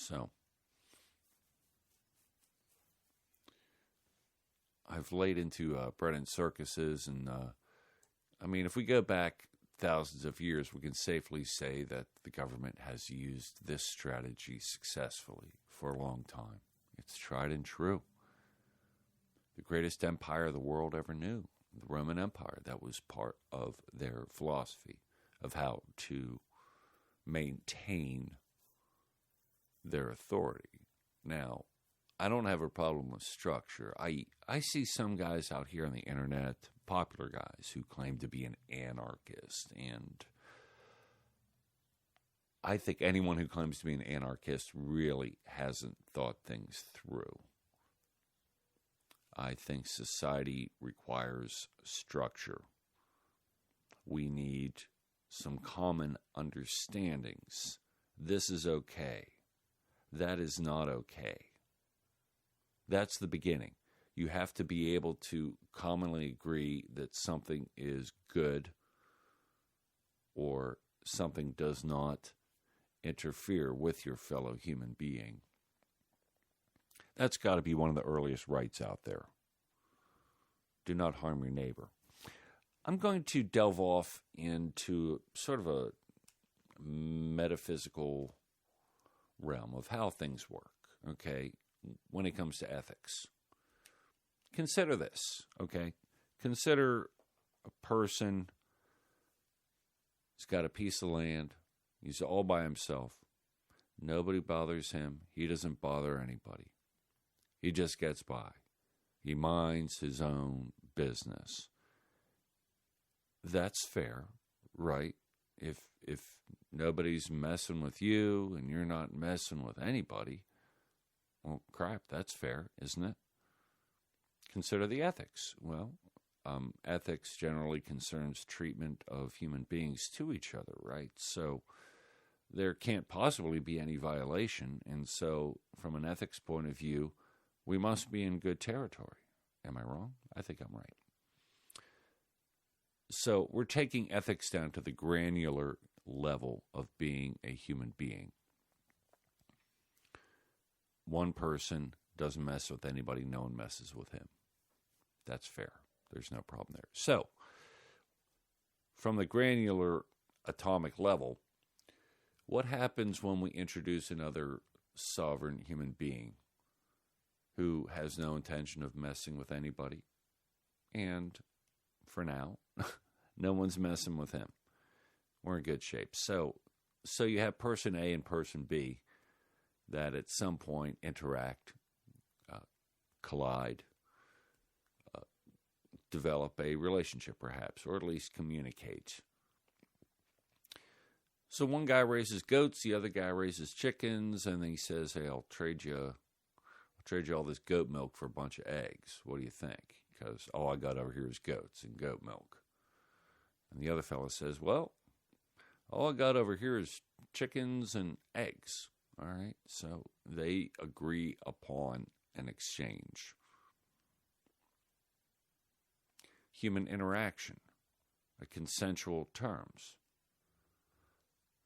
So I've laid into bread and circuses, and I mean, if we go back thousands of years, we can safely say that the government has used this strategy successfully for a long time. It's tried and true. The greatest empire the world ever knew, the Roman Empire, that was part of their philosophy of how to maintain their authority. Now, I don't have a problem with structure. I see some guys out here on the internet, popular guys, who claim to be an anarchist. And I think anyone who claims to be an anarchist really hasn't thought things through. I think society requires structure. We need some common understandings. This is okay. That is not okay. That's the beginning. You have to be able to commonly agree that something is good or something does not interfere with your fellow human being. That's got to be one of the earliest rights out there. Do not harm your neighbor. I'm going to delve off into sort of a metaphysical realm of how things work, okay, when it comes to ethics. Consider this, okay? Consider a person who's got a piece of land. He's all by himself. Nobody bothers him. He doesn't bother anybody. He just gets by. He minds his own business. That's fair, right? If nobody's messing with you and you're not messing with anybody, well, crap, that's fair, isn't it? Consider the ethics. Well, ethics generally concerns treatment of human beings to each other, right? So there can't possibly be any violation. And so from an ethics point of view, we must be in good territory. Am I wrong? I think I'm right. So we're taking ethics down to the granular level of being a human being. One person doesn't mess with anybody, no one messes with him. That's fair. There's no problem there. So, from the granular atomic level, what happens when we introduce another sovereign human being who has no intention of messing with anybody? And for now, no one's messing with him. We're in good shape. So you have person A and person B that at some point interact, collide, develop a relationship perhaps, or at least communicate. So one guy raises goats, the other guy raises chickens, and then he says, hey, I'll trade you all this goat milk for a bunch of eggs. What do you think? Because all I got over here is goats and goat milk. And the other fellow says, well, all I got over here is chickens and eggs. All right, so they agree upon an exchange. Human interaction, a consensual terms.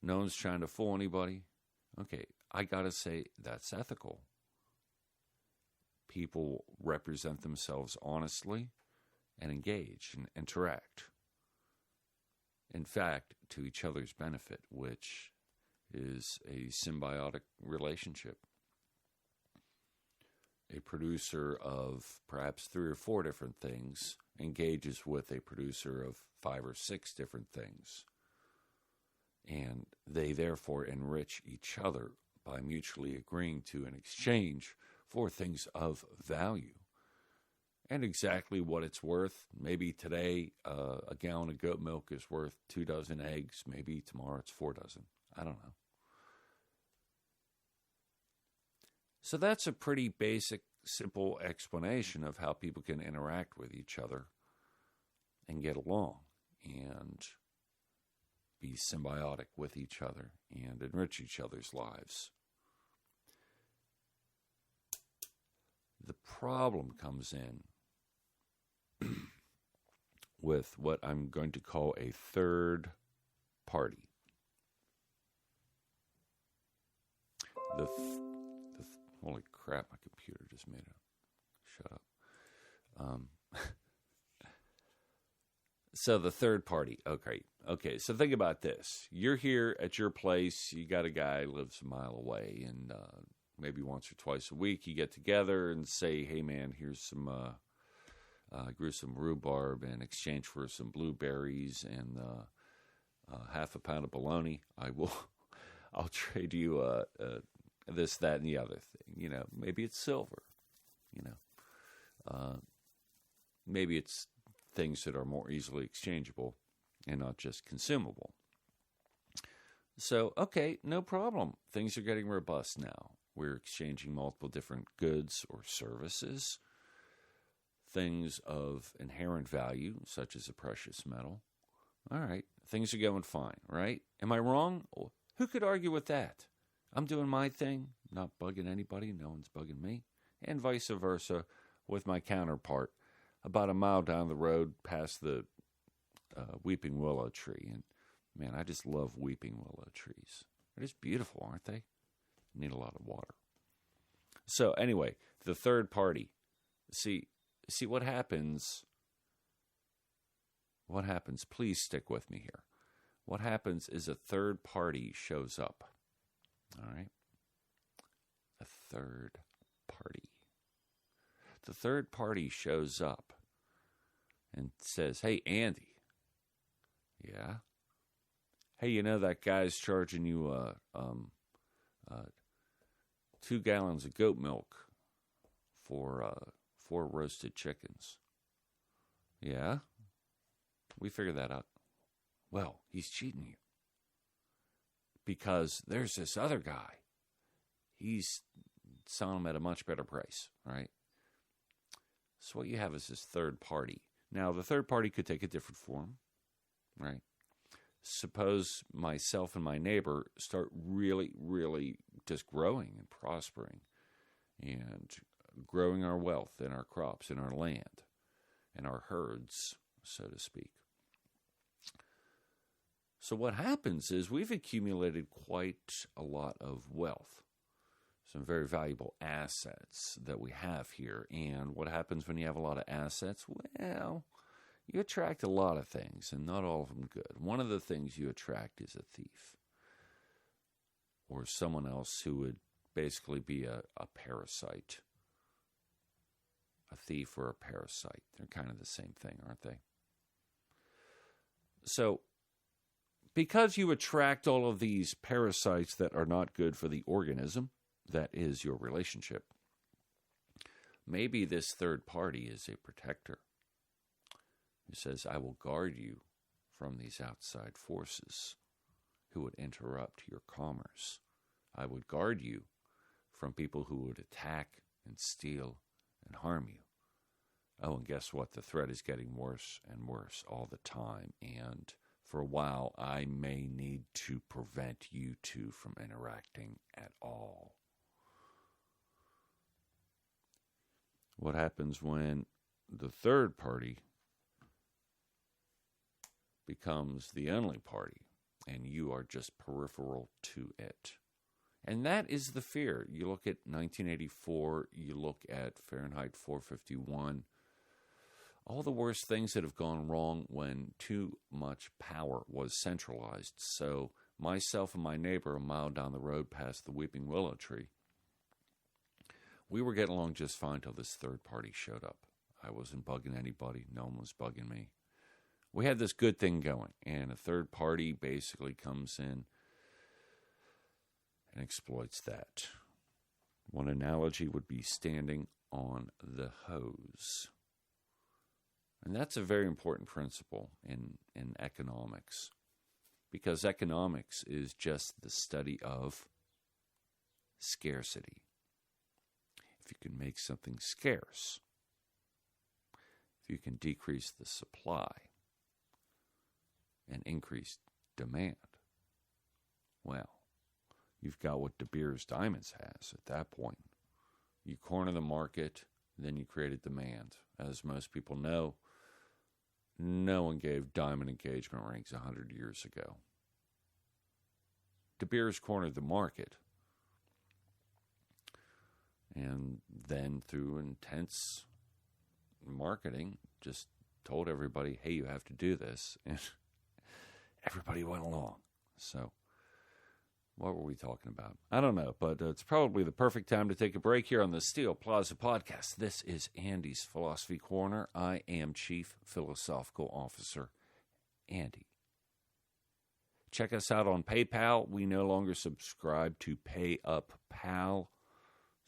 No one's trying to fool anybody. Okay, I gotta say that's ethical. People represent themselves honestly and engage and interact. In fact, to each other's benefit, which is a symbiotic relationship. A producer of perhaps 3 or 4 different things engages with a producer of 5 or 6 different things. And they therefore enrich each other by mutually agreeing to an exchange for things of value. And exactly what it's worth. Maybe today a gallon of goat milk is worth 2 dozen eggs. Maybe tomorrow it's 4 dozen. I don't know. So that's a pretty basic, simple explanation of how people can interact with each other and get along and be symbiotic with each other and enrich each other's lives. The problem comes in with what I'm going to call a third party. holy crap, my computer just made it. Shut up. So the third party. Okay. So think about this. You're here at your place. You got a guy who lives a mile away, and maybe once or twice a week you get together and say, "Hey, man, here's some I grew some rhubarb in exchange for some blueberries and half a pound of bologna. I'll trade you this, that, and the other thing. Maybe it's silver. Maybe it's things that are more easily exchangeable and not just consumable. So, okay, no problem. Things are getting robust now. We're exchanging multiple different goods or services, things of inherent value, such as a precious metal. All right, things are going fine, right? Am I wrong? Who could argue with that? I'm doing my thing, not bugging anybody. No one's bugging me. And vice versa with my counterpart about a mile down the road past the weeping willow tree. And, man, I just love weeping willow trees. They're just beautiful, aren't they? Need a lot of water. So, anyway, the third party. See what happens. What happens? Please stick with me here. What happens is a third party shows up. All right? A third party. The third party shows up and says, "Hey, Andy." Yeah? "Hey, that guy's charging you 2 gallons of goat milk for 4 roasted chickens." Yeah? We figured that out. Well, he's cheating you. Because there's this other guy. He's selling them at a much better price, right? So what you have is this third party. Now, the third party could take a different form, right? Suppose myself and my neighbor start really, really just growing and prospering and growing our wealth and our crops and our land and our herds, so to speak. So what happens is we've accumulated quite a lot of wealth, some very valuable assets that we have here. And what happens when you have a lot of assets? Well, you attract a lot of things, and not all of them good. One of the things you attract is a thief or someone else who would basically be a parasite. A thief or a parasite. They're kind of the same thing, aren't they? So, because you attract all of these parasites that are not good for the organism, that is your relationship, maybe this third party is a protector who says, "I will guard you from these outside forces who would interrupt your commerce. I would guard you from people who would attack and steal and harm you." Oh, and guess what? The threat is getting worse and worse all the time. And for a while, I may need to prevent you two from interacting at all. What happens when the third party becomes the only party and you are just peripheral to it? And that is the fear. You look at 1984, you look at Fahrenheit 451, all the worst things that have gone wrong when too much power was centralized. So myself and my neighbor a mile down the road past the weeping willow tree, we were getting along just fine till this third party showed up. I wasn't bugging anybody. No one was bugging me. We had this good thing going, and a third party basically comes in and exploits that. One analogy would be standing on the hose. And that's a very important principle in economics, because economics is just the study of scarcity. If you can make something scarce, if you can decrease the supply and increase demand, well, you've got what De Beers Diamonds has at that point. You corner the market, then you create a demand. As most people know, no one gave diamond engagement rings 100 years ago. De Beers cornered the market, And then through intense marketing, just told everybody, hey, you have to do this. And everybody went along. So what were we talking about? I don't know, but it's probably the perfect time to take a break here on the Steel Plaza Podcast. This is Andy's Philosophy Corner. I am Chief Philosophical Officer Andy. Check us out on PayPal. We no longer subscribe to Pay Up Pal.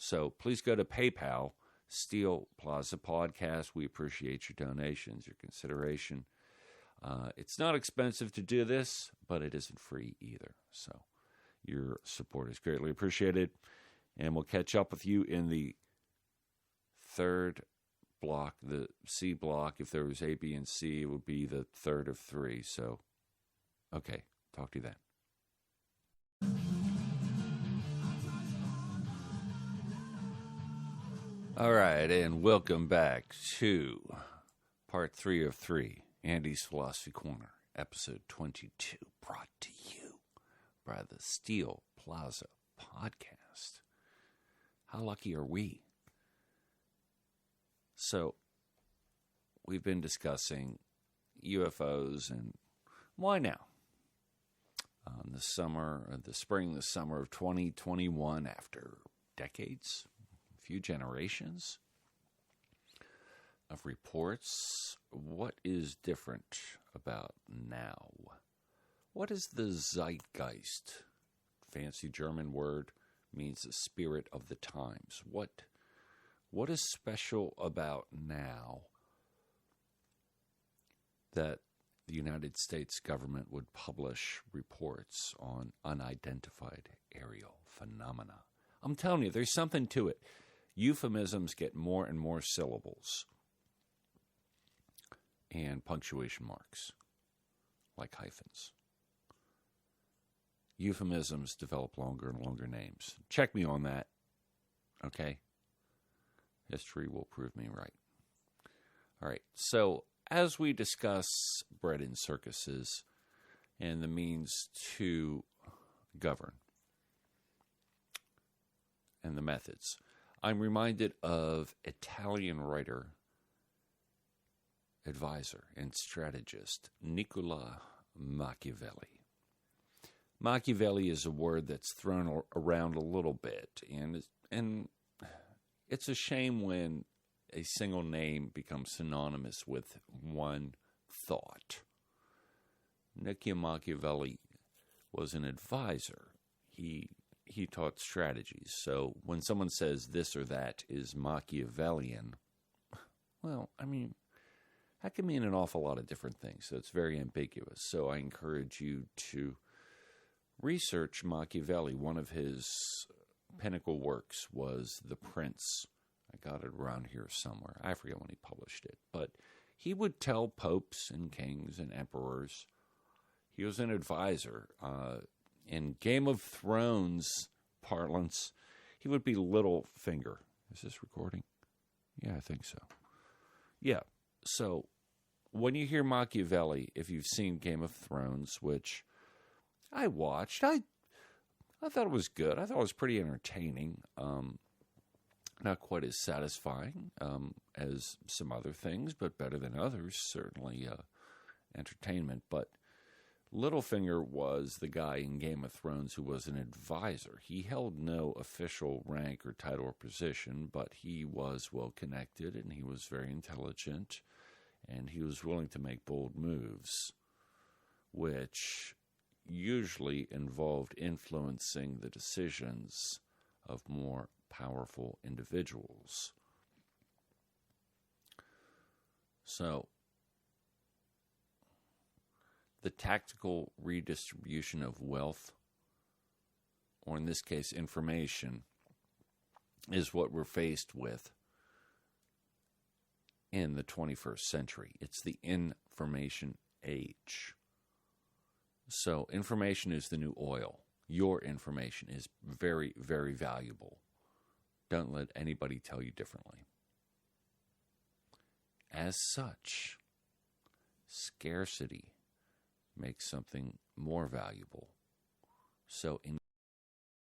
So please go to PayPal, Steel Plaza Podcast. We appreciate your donations, your consideration. It's not expensive to do this, but it isn't free either. So your support is greatly appreciated. And we'll catch up with you in the third block, the C block. If there was A, B, and C, it would be the third of three. So, okay, talk to you then. All right, and welcome back to part 3 of 3, Andy's Philosophy Corner, episode 22, brought to you by the Steel Plaza Podcast. How lucky are we? So, we've been discussing UFOs and why now? The spring of 2021, after decades, a few generations of reports, what is different about now? What is the zeitgeist? Fancy German word, means the spirit of the times. What is special about now that the United States government would publish reports on unidentified aerial phenomena? I'm telling you, there's something to it. Euphemisms get more and more syllables and punctuation marks, like hyphens. Euphemisms develop longer and longer names. Check me on that, okay? History will prove me right. All right, so as we discuss bread in circuses and the means to govern and the methods, I'm reminded of Italian writer, advisor, and strategist Niccolo Machiavelli. Machiavelli is a word that's thrown around a little bit, and it's a shame when a single name becomes synonymous with one thought. Niccolo Machiavelli was an advisor. He taught strategies. So when someone says this or that is Machiavellian, well, I mean, that can mean an awful lot of different things. So it's very ambiguous. So I encourage you to research Machiavelli. One of his pinnacle works was The Prince. I got it around here somewhere. I forget when he published it. But he would tell popes and kings and emperors. He was an advisor. In Game of Thrones parlance, he would be Littlefinger. Is this recording? Yeah, I think so. Yeah. So when you hear Machiavelli, if you've seen Game of Thrones, which I watched, I thought it was good. I thought it was pretty entertaining. Not quite as satisfying as some other things, but better than others. Certainly entertainment. But Littlefinger was the guy in Game of Thrones who was an advisor. He held no official rank or title or position, but he was well connected and he was very intelligent and he was willing to make bold moves, which usually involved influencing the decisions of more powerful individuals. So, the tactical redistribution of wealth, or in this case, information, is what we're faced with in the 21st century. It's the information age. So, information is the new oil. Your information is very, very valuable. Don't let anybody tell you differently. As such, scarcity makes something more valuable. So in